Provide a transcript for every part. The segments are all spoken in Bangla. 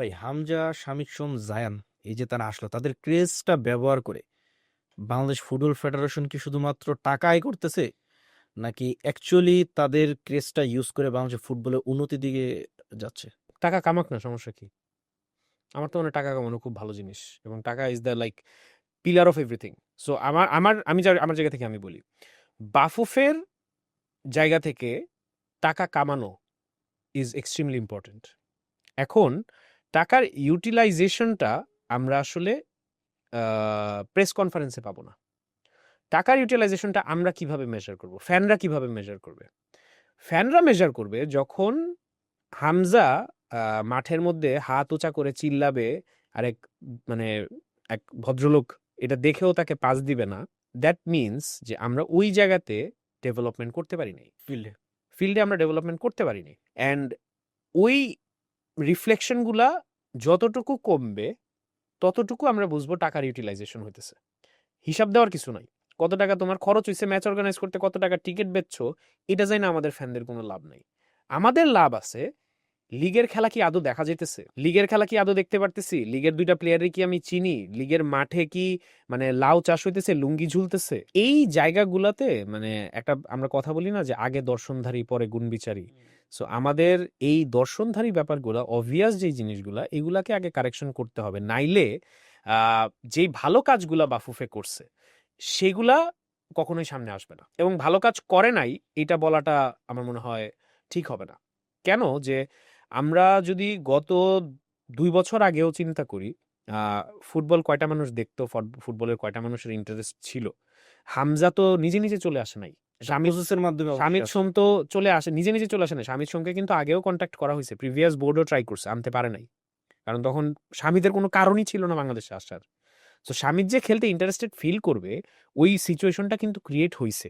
ভাই হামজা, শামিক সোম, জায়ান, এই যে তারা আসলো তাদের ক্রেজটা ব্যবহার করে বাংলাদেশ ফুটবল ফেডারেশন কি শুধুমাত্র টাকা আয় করতেছে, নাকি অ্যাকচুয়ালি তাদের ক্রেজটা ইউজ করে বাংলাদেশের ফুটবলের উন্নতির দিকে যাচ্ছে? টাকা কামাক না, সমস্যা কি? আমার তো মনে হয় টাকা কামানো খুব ভালো জিনিস এবং টাকা is the like pillar of everything. So আমার জায়গা থেকে আমি বলি, বাফুফের জায়গা থেকে টাকা কামানো ইজ এক্সট্রিমলি ইম্পর্টেন্ট। এখন টাকার ইউটিলাইজেশনটা আমরা আসলে প্রেস কনফারেন্সে পাবো না। টাকার ইউটিলাইজেশনটা আমরা কিভাবে মেজার করব? ফ্যানরা কিভাবে মেজার করবে? ফ্যানরা মেজার করবে যখন হামজা মাঠের মধ্যে হাত উঁচা করে চিল্লাবে, আরেক মানে এক ভদ্রলোক এটা দেখেও তাকে পাস দিবে না। দ্যাট মিনস যে আমরা ওই জায়গাতে ডেভেলপমেন্ট করতে পারি নাই। ফিল্ডে ফিল্ডে আমরা ডেভেলপমেন্ট করতে পারিনি। অ্যান্ড ওই রিফ্লেকশনগুলা যতটুকু কমবে ততটুকু আমরা বুঝবো টাকার ইউটিলাইজেশন হইতেছে। হিসাব দেওয়ার কিছু নাই। কত টাকা তোমার খরচ হইছে ম্যাচ অর্গানাইজ করতে, কত টাকা টিকিট বেচছো, এটা যাই না আমাদের ফ্যানদের কোনো লাভ নাই। আমাদের লাভ আছে লিগের খেলা কি আদৌ দেখা যাইতেছে? লিগের খেলা কি আদৌ দেখতে পারতেছি? লিগের ২ টা প্লেয়ারই কি আমি চিনি? লিগের মাঠে কি লাউ চাষ হইতেছে, লুঙ্গি ঝুলতেছে? এই জায়গাগুলাতে একটা আমরা কথা বলি না যে আগে দর্শনধারী পরে গুণবিচারী। সো আমাদের এই দর্শনধারী ব্যাপারগুলা obvious যেই জিনিসগুলা এগুলাকে আগে কারেকশন করতে হবে। নাইলে আ যেই ভালো কাজগুলা বাফুফে করছে সেগুলা কখনোই সামনে আসবে না। এবং ভালো কাজ করে নাই এটা বলাটা আমার মনে হয় ঠিক হবে না। কেন? যে আমরা যদি গত ২ বছর আগেও চিন্তা করি, আ ফুটবল কয়টা মানুষ দেখতো? ফুটবলের কয়টা মানুষের ইন্টারেস্ট ছিল? হামজা তো নিজে, নিজে চলে আসে নাই। শামিদ প্রসেসের মাধ্যমে অবশ্যই শামিদ আসে। সোম তো চলে আসে নিজে, নিজে চলে আসে নাই। শামিদ সোমকে কিন্তু আগেও কনট্যাক্ট করা হইছে। প্রিভিয়াস বোর্ডও ট্রাই করছে, আনতে পারে নাই। কারণ তখন শামিদের কোনো কারণই ছিল না বাংলাদেশে আসার। সো শামিদ যে খেলতে ইন্টারেস্টেড ফিল করবে, ওই সিচুয়েশনটা কিন্তু ক্রিয়েট হইছে।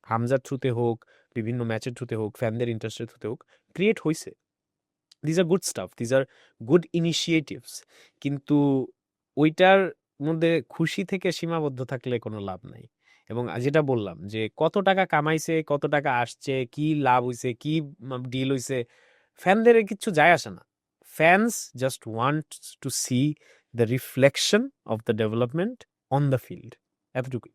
হামজার থ্রুতে হোক, বিভিন্ন ম্যাচের থ্রুতে হোক, ফ্যানদের ইন্টারেস্টের থ্রুতে হোক, ক্রিয়েট হইছে। These are good staff, these are good initiatives. কিন্তু ওইটার মধ্যে খুশি থেকে সীমাবদ্ধ থাকলে কোনো লাভ নাই। এবং যেটা বললাম যে কত টাকা কামাইছে, কত টাকা আসছে, কি লাভ হইছে, কি ডিল হইছে, ফ্যানদের কিচ্ছু যায় আসে না। Fans just want to C the reflection of the development on the field, এতটুকুই।